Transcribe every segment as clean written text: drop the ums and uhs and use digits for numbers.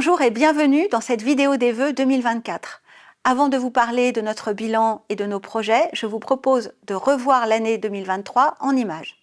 Bonjour et bienvenue dans cette vidéo des vœux 2024. Avant de vous parler de notre bilan et de nos projets, je vous propose de revoir l'année 2023 en images.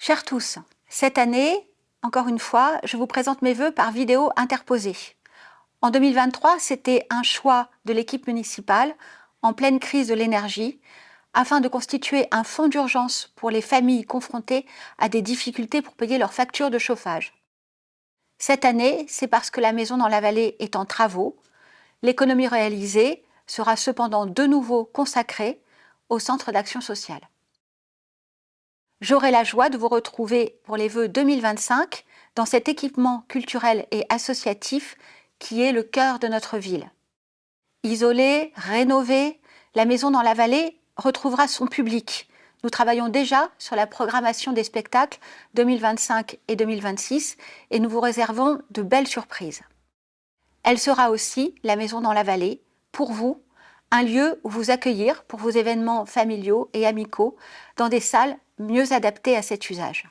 Chers tous, cette année, encore une fois, je vous présente mes vœux par vidéo interposée. En 2023, c'était un choix de l'équipe municipale en pleine crise de l'énergie afin de constituer un fonds d'urgence pour les familles confrontées à des difficultés pour payer leurs factures de chauffage. Cette année, c'est parce que la maison dans la vallée est en travaux. L'économie réalisée sera cependant de nouveau consacrée au centre d'action sociale. J'aurai la joie de vous retrouver pour les vœux 2025 dans cet équipement culturel et associatif qui est le cœur de notre ville. Isolée, rénovée, la maison dans la vallée retrouvera son public. Nous travaillons déjà sur la programmation des spectacles 2025 et 2026 et nous vous réservons de belles surprises. Elle sera aussi, la maison dans la vallée, pour vous, un lieu où vous accueillir pour vos événements familiaux et amicaux dans des salles mieux adaptées à cet usage.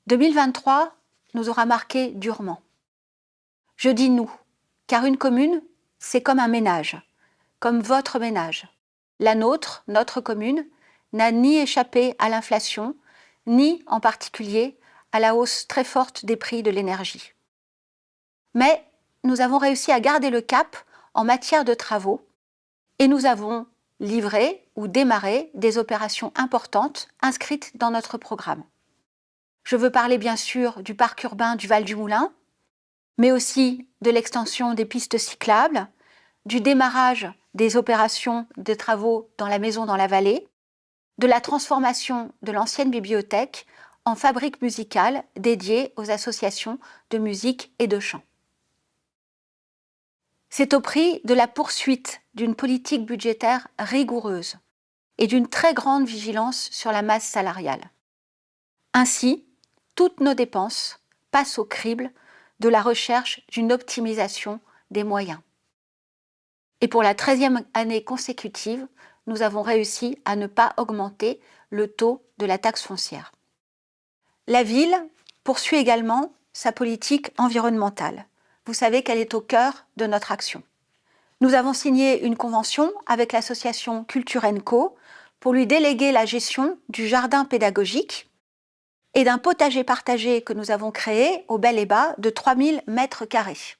2023 nous aura marqué durement. Je dis nous, car une commune, c'est comme un ménage, comme votre ménage. La nôtre, notre commune, n'a ni échappé à l'inflation, ni en particulier à la hausse très forte des prix de l'énergie. Mais nous avons réussi à garder le cap en matière de travaux et nous avons livré ou démarré des opérations importantes inscrites dans notre programme. Je veux parler bien sûr du parc urbain du Val-du-Moulin, mais aussi de l'extension des pistes cyclables, du démarrage des opérations de travaux dans la maison dans la vallée, de la transformation de l'ancienne bibliothèque en fabrique musicale dédiée aux associations de musique et de chant. C'est au prix de la poursuite d'une politique budgétaire rigoureuse et d'une très grande vigilance sur la masse salariale. Ainsi, toutes nos dépenses passent au crible de la recherche d'une optimisation des moyens. Et pour la 13e année consécutive, nous avons réussi à ne pas augmenter le taux de la taxe foncière. La ville poursuit également sa politique environnementale. Vous savez qu'elle est au cœur de notre action. Nous avons signé une convention avec l'association Culture & Co pour lui déléguer la gestion du jardin pédagogique et d'un potager partagé que nous avons créé au Bel et Bas de 3000 m².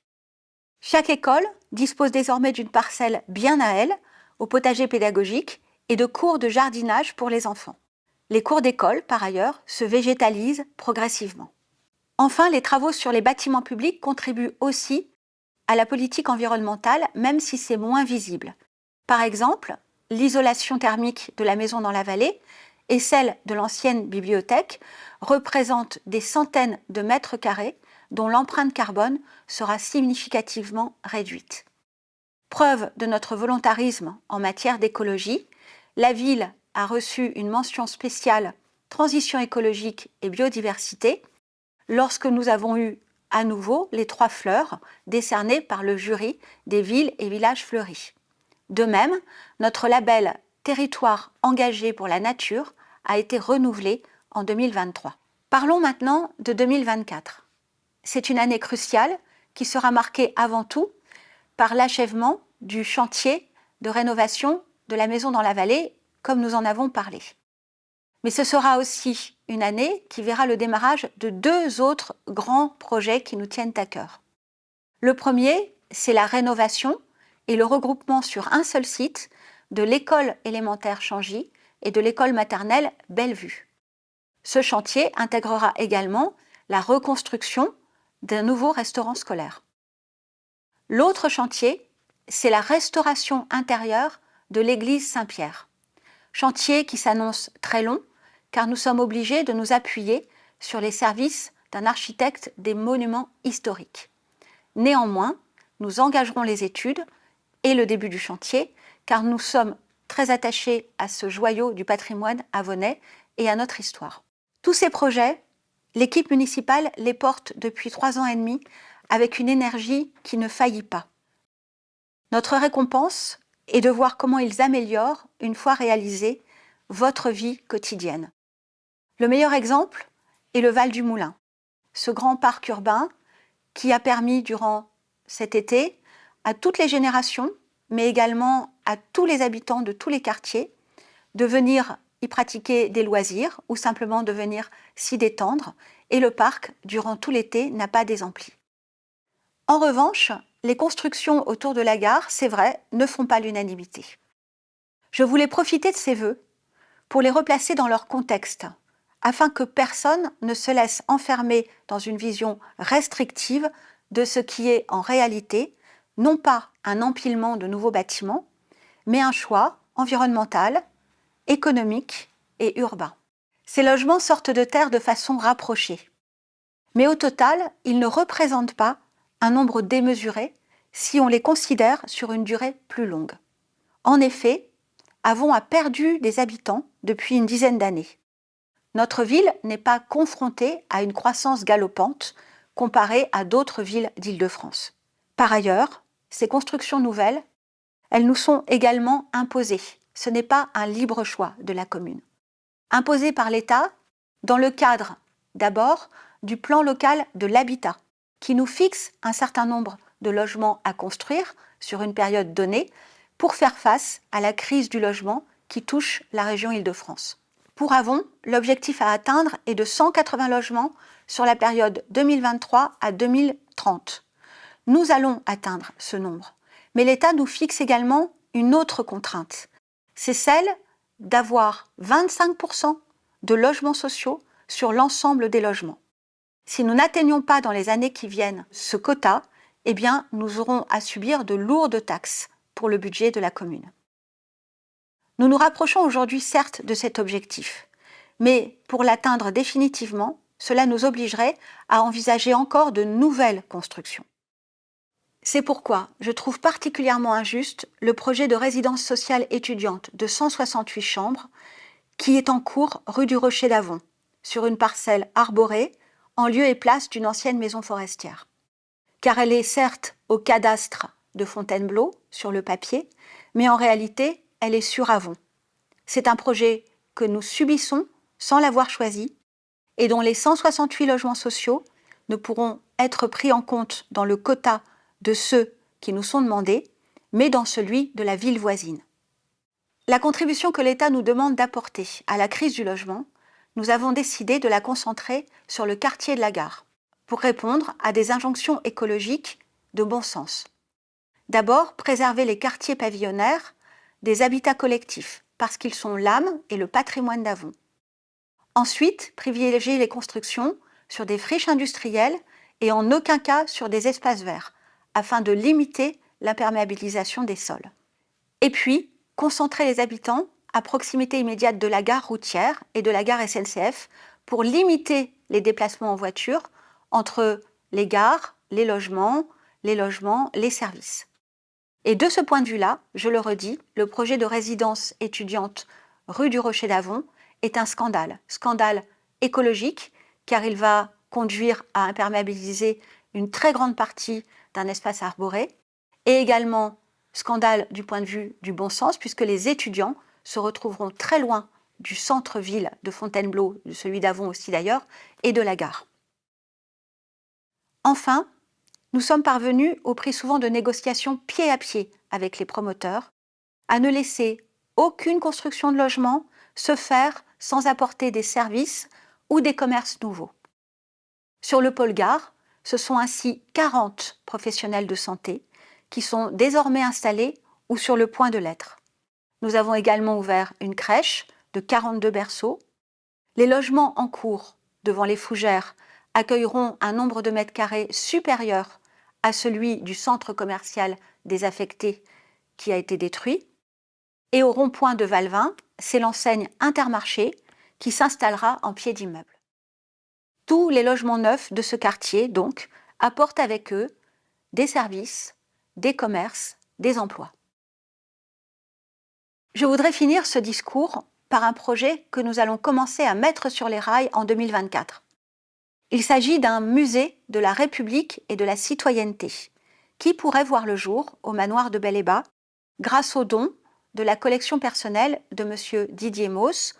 Chaque école dispose désormais d'une parcelle bien à elle, au potager pédagogique, et de cours de jardinage pour les enfants. Les cours d'école, par ailleurs, se végétalisent progressivement. Enfin, les travaux sur les bâtiments publics contribuent aussi à la politique environnementale, même si c'est moins visible. Par exemple, l'isolation thermique de la maison dans la vallée et celle de l'ancienne bibliothèque représentent des centaines de mètres carrés dont l'empreinte carbone sera significativement réduite. Preuve de notre volontarisme en matière d'écologie, la ville a reçu une mention spéciale Transition écologique et biodiversité lorsque nous avons eu à nouveau les 3 fleurs décernées par le jury des villes et villages fleuris. De même, notre label Territoire engagé pour la nature a été renouvelé en 2023. Parlons maintenant de 2024. C'est une année cruciale qui sera marquée avant tout par l'achèvement du chantier de rénovation de la maison dans la vallée, comme nous en avons parlé. Mais ce sera aussi une année qui verra le démarrage de 2 autres grands projets qui nous tiennent à cœur. Le premier, c'est la rénovation et le regroupement sur un seul site de l'école élémentaire Changy et de l'école maternelle Bellevue. Ce chantier intégrera également la reconstruction d'un nouveau restaurant scolaire. L'autre chantier, c'est la restauration intérieure de l'église Saint-Pierre. Chantier qui s'annonce très long, car nous sommes obligés de nous appuyer sur les services d'un architecte des monuments historiques. Néanmoins, nous engagerons les études et le début du chantier, car nous sommes très attachés à ce joyau du patrimoine avonnais et à notre histoire. Tous ces projets, l'équipe municipale les porte depuis 3 ans et demi avec une énergie qui ne faillit pas. Notre récompense est de voir comment ils améliorent, une fois réalisés, votre vie quotidienne. Le meilleur exemple est le Val-du-Moulin, ce grand parc urbain qui a permis durant cet été à toutes les générations, mais également à tous les habitants de tous les quartiers, de venir y pratiquer des loisirs ou simplement de venir s'y détendre, et le parc, durant tout l'été, n'a pas désempli. En revanche, les constructions autour de la gare, c'est vrai, ne font pas l'unanimité. Je voulais profiter de ces vœux pour les replacer dans leur contexte, afin que personne ne se laisse enfermer dans une vision restrictive de ce qui est en réalité non pas un empilement de nouveaux bâtiments, mais un choix environnemental, économique et urbain. Ces logements sortent de terre de façon rapprochée. Mais au total, ils ne représentent pas un nombre démesuré si on les considère sur une durée plus longue. En effet, Avon a perdu des habitants depuis une dizaine d'années. Notre ville n'est pas confrontée à une croissance galopante comparée à d'autres villes d'Île-de-France. Par ailleurs, ces constructions nouvelles, elles nous sont également imposées. Ce n'est pas un libre choix de la commune. Imposées par l'État dans le cadre, d'abord, du plan local de l'habitat, qui nous fixe un certain nombre de logements à construire sur une période donnée pour faire face à la crise du logement qui touche la région Île-de-France. Pour Avon, l'objectif à atteindre est de 180 logements sur la période 2023 à 2030. Nous allons atteindre ce nombre, mais l'État nous fixe également une autre contrainte. C'est celle d'avoir 25% de logements sociaux sur l'ensemble des logements. Si nous n'atteignons pas dans les années qui viennent ce quota, eh bien, nous aurons à subir de lourdes taxes pour le budget de la commune. Nous nous rapprochons aujourd'hui certes de cet objectif, mais pour l'atteindre définitivement, cela nous obligerait à envisager encore de nouvelles constructions. C'est pourquoi je trouve particulièrement injuste le projet de résidence sociale étudiante de 168 chambres qui est en cours rue du Rocher d'Avon, sur une parcelle arborée, en lieu et place d'une ancienne maison forestière. Car elle est certes au cadastre de Fontainebleau, sur le papier, mais en réalité, elle est sur Avon. C'est un projet que nous subissons sans l'avoir choisi et dont les 168 logements sociaux ne pourront être pris en compte dans le quota de ceux qui nous sont demandés, mais dans celui de la ville voisine. La contribution que l'État nous demande d'apporter à la crise du logement, nous avons décidé de la concentrer sur le quartier de la Gare, pour répondre à des injonctions écologiques de bon sens. D'abord, préserver les quartiers pavillonnaires des habitats collectifs, parce qu'ils sont l'âme et le patrimoine d'Avon. Ensuite, privilégier les constructions sur des friches industrielles et en aucun cas sur des espaces verts, afin de limiter l'imperméabilisation des sols. Et puis, concentrer les habitants à proximité immédiate de la gare routière et de la gare SNCF pour limiter les déplacements en voiture entre les gares, les logements, les services. Et de ce point de vue-là, je le redis, le projet de résidence étudiante rue du Rocher d'Avon est un scandale écologique, car il va conduire à imperméabiliser une très grande partie d'un espace arboré, et également scandale du point de vue du bon sens, puisque les étudiants se retrouveront très loin du centre-ville de Fontainebleau, de celui d'Avon aussi d'ailleurs, et de la gare. Enfin, nous sommes parvenus, au prix souvent de négociations pied à pied avec les promoteurs, à ne laisser aucune construction de logement se faire sans apporter des services ou des commerces nouveaux. Sur le pôle gare, ce sont ainsi 40 professionnels de santé qui sont désormais installés ou sur le point de l'être. Nous avons également ouvert une crèche de 42 berceaux. Les logements en cours devant les fougères accueilleront un nombre de mètres carrés supérieur à celui du centre commercial désaffecté qui a été détruit. Et au rond-point de Valvin, c'est l'enseigne Intermarché qui s'installera en pied d'immeuble. Tous les logements neufs de ce quartier, donc, apportent avec eux des services, des commerces, des emplois. Je voudrais finir ce discours par un projet que nous allons commencer à mettre sur les rails en 2024. Il s'agit d'un musée de la République et de la citoyenneté, qui pourrait voir le jour au manoir de Bel-et-Bas, grâce aux dons de la collection personnelle de M. Didier Mauss,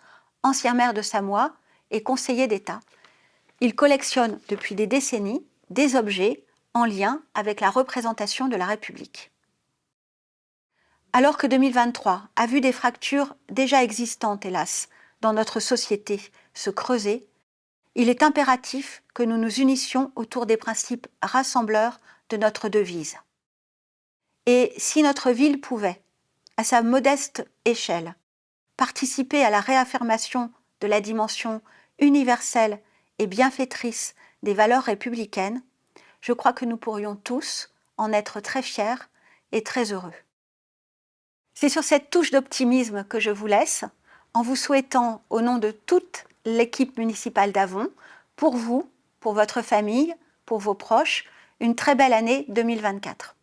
ancien maire de Samois et conseiller d'État. Il collectionne depuis des décennies des objets en lien avec la représentation de la République. Alors que 2023 a vu des fractures déjà existantes, hélas, dans notre société se creuser, il est impératif que nous nous unissions autour des principes rassembleurs de notre devise. Et si notre ville pouvait, à sa modeste échelle, participer à la réaffirmation de la dimension universelle et bienfaitrice des valeurs républicaines, je crois que nous pourrions tous en être très fiers et très heureux. C'est sur cette touche d'optimisme que je vous laisse, en vous souhaitant, au nom de toute l'équipe municipale d'Avon, pour vous, pour votre famille, pour vos proches, une très belle année 2024.